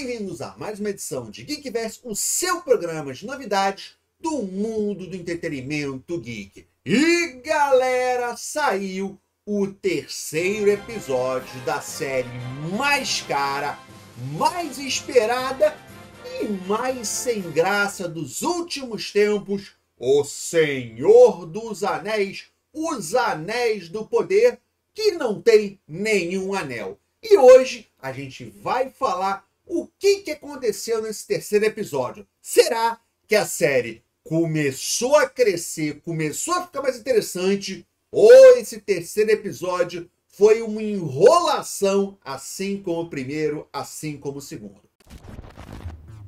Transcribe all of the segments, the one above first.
Bem-vindos a mais uma edição de Geekverse, o seu programa de novidades do mundo do entretenimento geek. E galera, saiu o terceiro episódio da série mais cara, mais esperada e mais sem graça dos últimos tempos, O Senhor dos Anéis, Os Anéis do Poder, que não tem nenhum anel. E hoje a gente vai falar o que aconteceu nesse terceiro episódio. Será que a série começou a crescer, começou a ficar mais interessante, ou esse terceiro episódio foi uma enrolação, assim como o primeiro, assim como o segundo?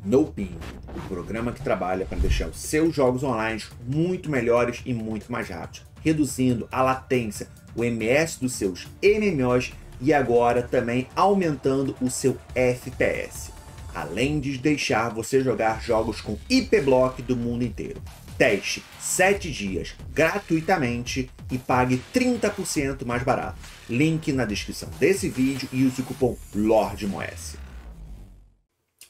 NoPin, o programa que trabalha para deixar os seus jogos online muito melhores e muito mais rápidos, reduzindo a latência, o MS dos seus MMOs e agora também aumentando o seu FPS, além de deixar você jogar jogos com IP-Block do mundo inteiro. Teste 7 dias gratuitamente e pague 30% mais barato. Link na descrição desse vídeo e use o cupom LORDMOS.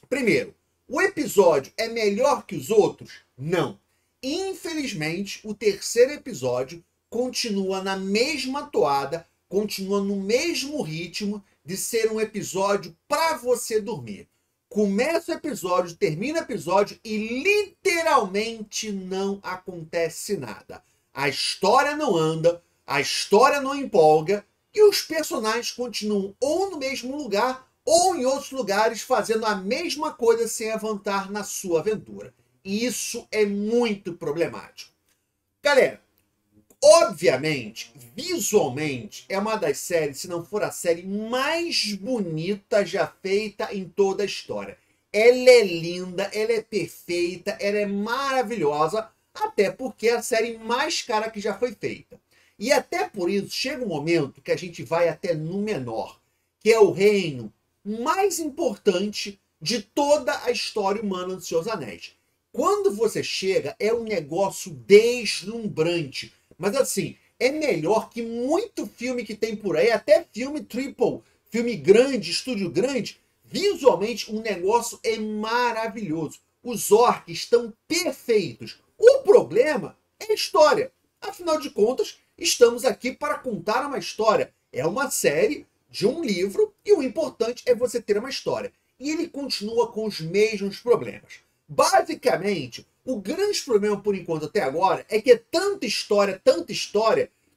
Primeiro, o episódio é melhor que os outros? Não. Infelizmente, o terceiro episódio continua na mesma toada, continua no mesmo ritmo de ser um episódio para você dormir. Começa o episódio, termina o episódio e literalmente não acontece nada. A história não anda, a história não empolga e os personagens continuam ou no mesmo lugar ou em outros lugares fazendo a mesma coisa sem avançar na sua aventura. E isso é muito problemático. Galera, obviamente, visualmente, é uma das séries, se não for a série mais bonita já feita em toda a história. Ela é linda, ela é perfeita, ela é maravilhosa, até porque é a série mais cara que já foi feita. E até por isso, chega um momento que a gente vai até Númenor, que é o reino mais importante de toda a história humana dos Seus Anéis. Quando você chega, é um negócio deslumbrante. Mas assim, é melhor que muito filme que tem por aí, até filme triple, filme grande, estúdio grande, visualmente o negócio é maravilhoso. Os orcs estão perfeitos. O problema é a história. Afinal de contas, estamos aqui para contar uma história. É uma série de um livro e o importante é você ter uma história. E ele continua com os mesmos problemas. Basicamente, o grande problema, por enquanto, até agora, é que é tanta história,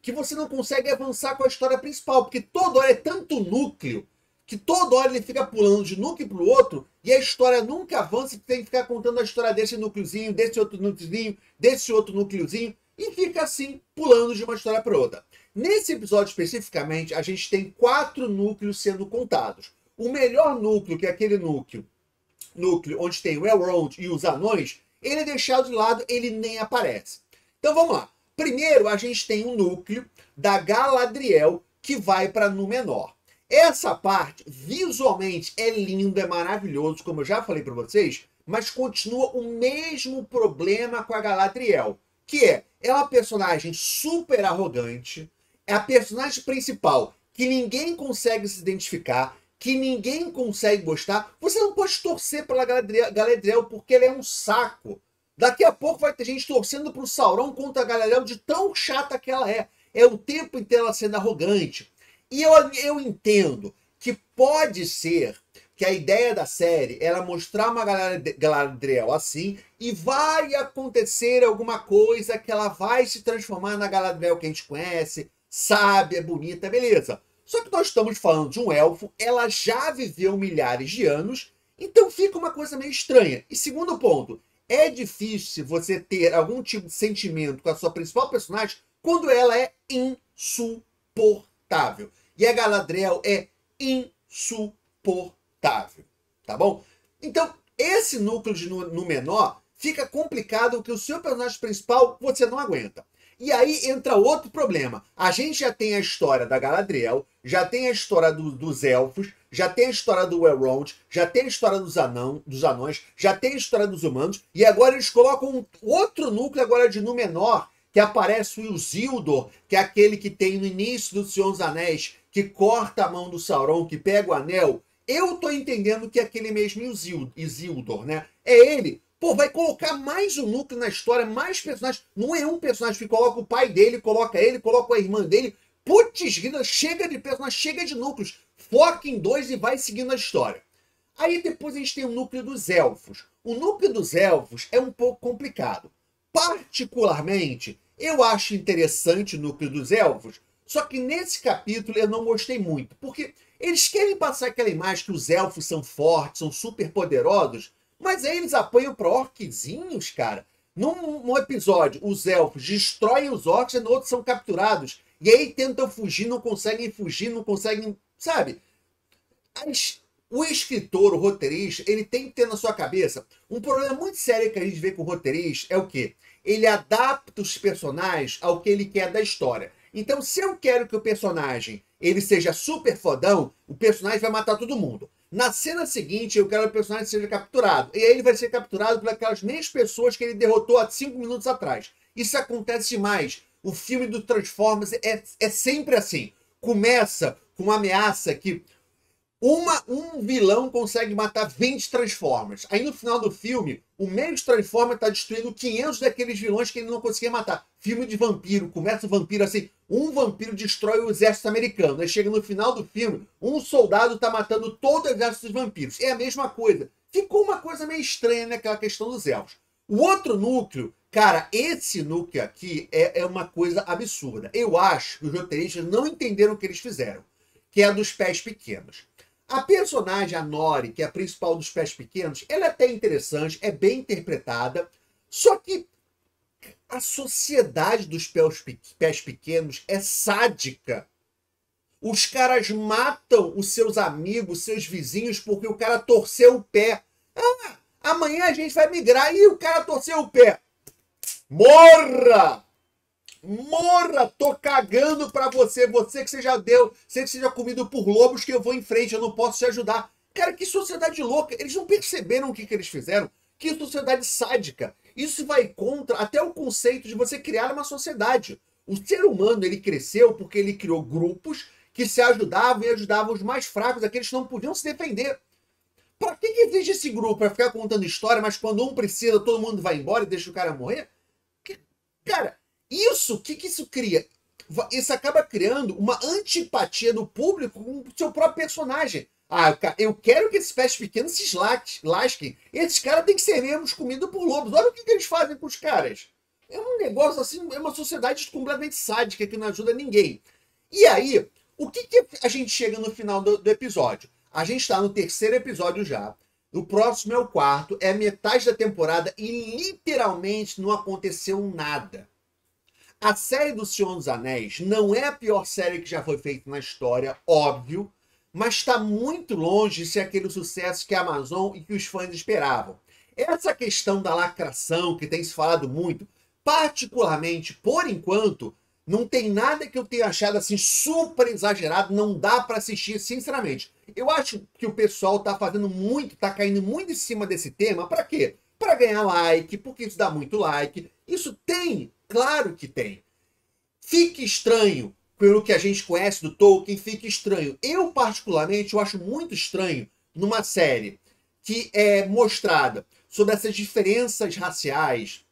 que você não consegue avançar com a história principal, porque toda hora é tanto núcleo, que toda hora ele fica pulando de núcleo para o outro, e a história nunca avança, tem que ficar contando a história desse núcleozinho, desse outro núcleozinho, desse outro núcleozinho, e fica assim, pulando de uma história para outra. Nesse episódio, especificamente, a gente tem 4 núcleos sendo contados. O melhor núcleo, que é aquele núcleo onde tem o Elrond e os anões, ele é deixado de lado, ele nem aparece. Então vamos lá. Primeiro a gente tem o núcleo da Galadriel que vai para Númenor. Essa parte visualmente é lindo, é maravilhoso, como eu já falei para vocês, mas continua o mesmo problema com a Galadriel, que é uma personagem super arrogante, é a personagem principal que ninguém consegue se identificar, que ninguém consegue gostar. Você não pode torcer pela Galadriel porque ela é um saco. Daqui a pouco vai ter gente torcendo pro Sauron contra a Galadriel de tão chata que ela é. É o tempo inteiro ela sendo arrogante. E eu entendo que pode ser que a ideia da série era mostrar uma Galadriel assim e vai acontecer alguma coisa que ela vai se transformar na Galadriel que a gente conhece, sábia, bonita, beleza. Só que nós estamos falando de um elfo, ela já viveu milhares de anos, então fica uma coisa meio estranha. E segundo ponto, é difícil você ter algum tipo de sentimento com a sua principal personagem quando ela é insuportável. E a Galadriel é insuportável, tá bom? Então, esse núcleo de Númenor fica complicado porque o seu personagem principal você não aguenta. E aí entra outro problema. A gente já tem a história da Galadriel, já tem a história dos elfos, já tem a história do Elrond, já tem a história dos anões, já tem a história dos humanos, e agora eles colocam outro núcleo agora de Númenor, que aparece o Isildur, que é aquele que tem no início do Senhor dos Anéis, que corta a mão do Sauron, que pega o anel Eu tô entendendo que é aquele mesmo Isildur, né? É ele. Pô, vai colocar mais um núcleo na história, mais personagens. Não é um personagem que coloca o pai dele, coloca ele, coloca a irmã dele. Putz, grila, chega de personagens, chega de núcleos. Foca em dois e vai seguindo a história. Aí depois a gente tem o núcleo dos elfos. O núcleo dos elfos é um pouco complicado. Particularmente, eu acho interessante o núcleo dos elfos, só que nesse capítulo eu não gostei muito, porque eles querem passar aquela imagem que os elfos são fortes, são super poderosos, mas aí eles apanham para orquezinhos, cara. Num episódio, os elfos destroem os orcs e no outro são capturados. E aí tentam fugir, não conseguem, sabe? O escritor, o roteirista, ele tem que ter na sua cabeça um problema muito sério que a gente vê com o roteirista é o quê? Ele adapta os personagens ao que ele quer da história. Então, se eu quero que o personagem ele seja super fodão, o personagem vai matar todo mundo. Na cena seguinte, eu quero que o personagem seja capturado. E aí ele vai ser capturado por aquelas mesmas pessoas que ele derrotou há 5 minutos atrás. Isso acontece demais. O filme do Transformers é sempre assim. Começa com uma ameaça que um vilão consegue matar 20 Transformers. Aí no final do filme, o mesmo Transformer tá destruindo 500 daqueles vilões que ele não conseguia matar. Filme de vampiro. Começa o vampiro assim, um vampiro destrói o exército americano. Aí chega no final do filme, um soldado tá matando todo o exército dos vampiros. É a mesma coisa. Ficou uma coisa meio estranha naquela questão dos elfos. O outro núcleo, cara, esse núcleo aqui é uma coisa absurda. Eu acho que os roteiristas não entenderam o que eles fizeram, que é a dos pés pequenos. A personagem, a Nori, que é a principal dos pés pequenos, ela é até interessante, é bem interpretada, só que a sociedade dos pés pequenos é sádica. Os caras matam os seus amigos, seus vizinhos, porque o cara torceu o pé. Ah, amanhã a gente vai migrar e o cara torceu o pé. Morra! Morra! Tô cagando pra você. Você que você já deu, você que seja comido por lobos, que eu vou em frente, eu não posso te ajudar. Cara, que sociedade louca. Eles não perceberam o que eles fizeram. Que sociedade sádica. Isso vai contra até o conceito de você criar uma sociedade. O ser humano, ele cresceu porque ele criou grupos que se ajudavam e ajudavam os mais fracos, aqueles que não podiam se defender. Pra que existe esse grupo? Pra ficar contando história, mas quando um precisa, todo mundo vai embora e deixa o cara morrer? Cara, o que isso cria? Isso acaba criando uma antipatia do público com o seu próprio personagem. Ah, eu quero que esses pés pequenos se lasquem. Esses caras têm que ser mesmo comidos por lobos. Olha o que eles fazem com os caras. É um negócio assim, é uma sociedade completamente sádica que não ajuda ninguém. E aí, o que a gente chega no final do episódio? A gente está no terceiro episódio já. O próximo é o quarto, é a metade da temporada e literalmente não aconteceu nada. A série do Senhor dos Anéis não é a pior série que já foi feita na história, óbvio, mas está muito longe de ser aquele sucesso que a Amazon e que os fãs esperavam. Essa questão da lacração, que tem se falado muito, particularmente, por enquanto, não tem nada que eu tenha achado assim super exagerado, não dá para assistir, sinceramente. Eu acho que o pessoal tá fazendo muito, tá caindo muito em cima desse tema, para quê? Para ganhar like, porque isso dá muito like. Isso tem, claro que tem. Fica estranho, pelo que a gente conhece do Tolkien, fica estranho. Eu, particularmente, eu acho muito estranho numa série que é mostrada sobre essas diferenças raciais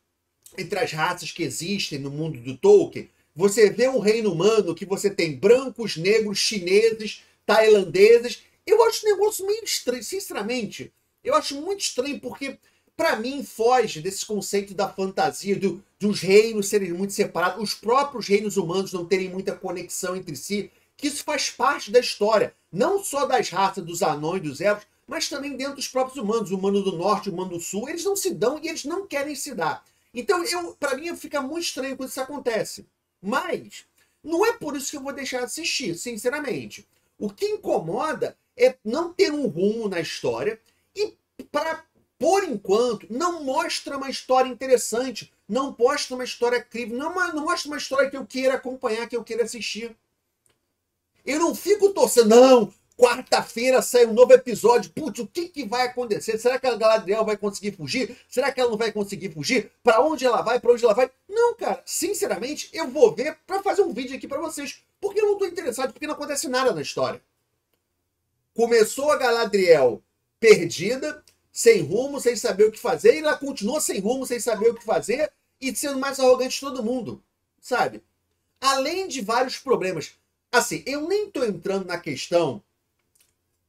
entre as raças que existem no mundo do Tolkien. Você vê um reino humano que você tem brancos, negros, chineses, tailandeses. Eu acho um negócio meio estranho, sinceramente. Eu acho muito estranho porque, para mim, foge desse conceito da fantasia, de os reinos serem muito separados, os próprios reinos humanos não terem muita conexão entre si, que isso faz parte da história. Não só das raças dos anões, dos elfos, mas também dentro dos próprios humanos. O humano do norte, o humano do sul, eles não se dão e eles não querem se dar. Então, para mim, fica muito estranho quando isso acontece. Mas não é por isso que eu vou deixar de assistir, sinceramente. O que incomoda é não ter um rumo na história e, por enquanto, não mostra uma história interessante, não mostra uma história crível, não mostra uma história que eu queira acompanhar, que eu queira assistir. Eu não fico torcendo, não, quarta-feira sai um novo episódio, putz, o que vai acontecer? Será que a Galadriel vai conseguir fugir? Será que ela não vai conseguir fugir? Para onde ela vai? Para onde ela vai? Não, cara, sinceramente, eu vou ver para fazer um vídeo aqui para vocês, porque eu não tô interessado, porque não acontece nada na história. Começou a Galadriel perdida, sem rumo, sem saber o que fazer, e ela continua sem rumo, sem saber o que fazer, e sendo mais arrogante de todo mundo, sabe? Além de vários problemas. Assim, eu nem tô entrando na questão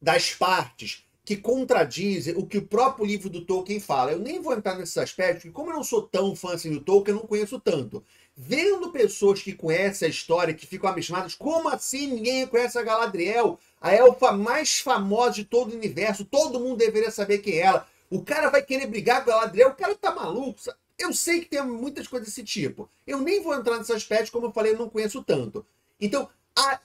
das partes que contradizem o que o próprio livro do Tolkien fala. Eu nem vou entrar nesses aspectos, porque como eu não sou tão fã assim do Tolkien, eu não conheço tanto. Vendo pessoas que conhecem a história, que ficam abismadas, como assim ninguém conhece a Galadriel, a elfa mais famosa de todo o universo, todo mundo deveria saber quem é ela. O cara vai querer brigar com a Galadriel, o cara tá maluco, sabe? Eu sei que tem muitas coisas desse tipo. Eu nem vou entrar nesse aspecto, como eu falei, eu não conheço tanto. Então,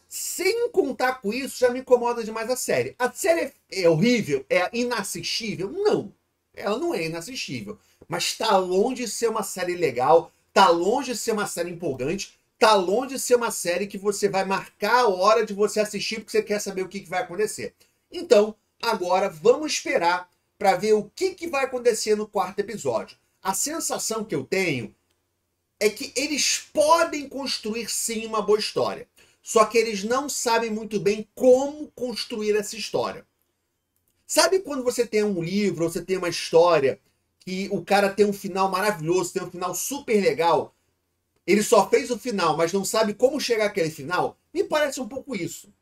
sem contar com isso, já me incomoda demais a série. A série é horrível? É inassistível? Não. Ela não é inassistível. Mas tá longe de ser uma série legal, tá longe de ser uma série empolgante, tá longe de ser uma série que você vai marcar a hora de você assistir porque você quer saber o que vai acontecer. Então, agora vamos esperar para ver o que vai acontecer no quarto episódio. A sensação que eu tenho é que eles podem construir sim uma boa história. Só que eles não sabem muito bem como construir essa história. Sabe quando você tem um livro, ou você tem uma história, que o cara tem um final maravilhoso, tem um final super legal, ele só fez o final, mas não sabe como chegar àquele final? Me parece um pouco isso,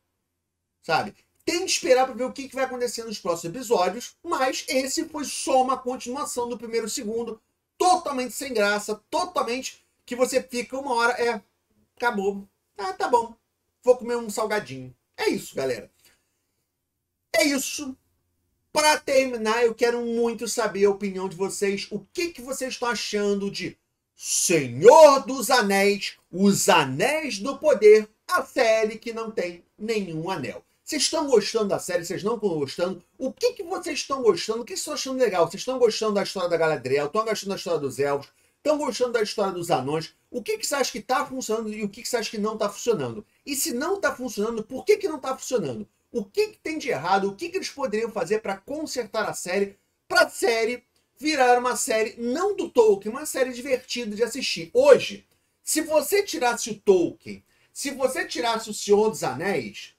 sabe? Tem que esperar para ver o que vai acontecer nos próximos episódios, mas esse foi só uma continuação do primeiro e segundo, totalmente sem graça, totalmente que você fica uma hora, acabou, tá bom. Vou comer um salgadinho. É isso, galera. É isso. Para terminar, eu quero muito saber a opinião de vocês. O que vocês estão achando de Senhor dos Anéis, Os Anéis do Poder, a série que não tem nenhum anel. Vocês estão gostando da série? Vocês não estão gostando? O que vocês estão gostando? O que vocês estão achando legal? Vocês estão gostando da história da Galadriel? Estão gostando da história dos elfos? Estão gostando da história dos anões? O que você acha que está funcionando e o que você acha que não está funcionando? E se não está funcionando, por que não está funcionando? O que tem de errado? O que eles poderiam fazer para consertar a série? Para a série virar uma série, não do Tolkien, uma série divertida de assistir. Hoje, se você tirasse o Tolkien, se você tirasse o Senhor dos Anéis,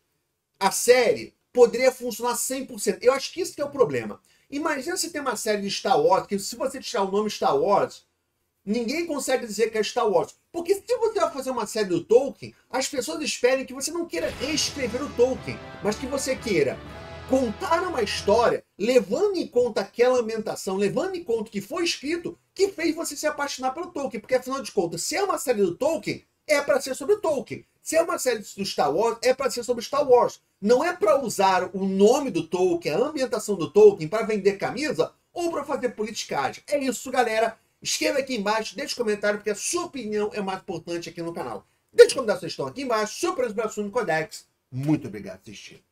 a série poderia funcionar 100%. Eu acho que isso que é o problema. Imagina se tem uma série de Star Wars, que se você tirar o nome Star Wars, ninguém consegue dizer que é Star Wars. Porque se você vai fazer uma série do Tolkien, as pessoas esperem que você não queira reescrever o Tolkien, mas que você queira contar uma história levando em conta aquela ambientação, levando em conta o que foi escrito, que fez você se apaixonar pelo Tolkien. Porque, afinal de contas, se é uma série do Tolkien, é para ser sobre o Tolkien. Se é uma série do Star Wars, é para ser sobre Star Wars. Não é para usar o nome do Tolkien, a ambientação do Tolkien, para vender camisa ou para fazer politicagem. É isso, galera. Escreva aqui embaixo, deixe comentário, porque a sua opinião é mais importante aqui no canal. Deixe como dar sua questão aqui embaixo, super inspiração no Codex. Muito obrigado por assistir.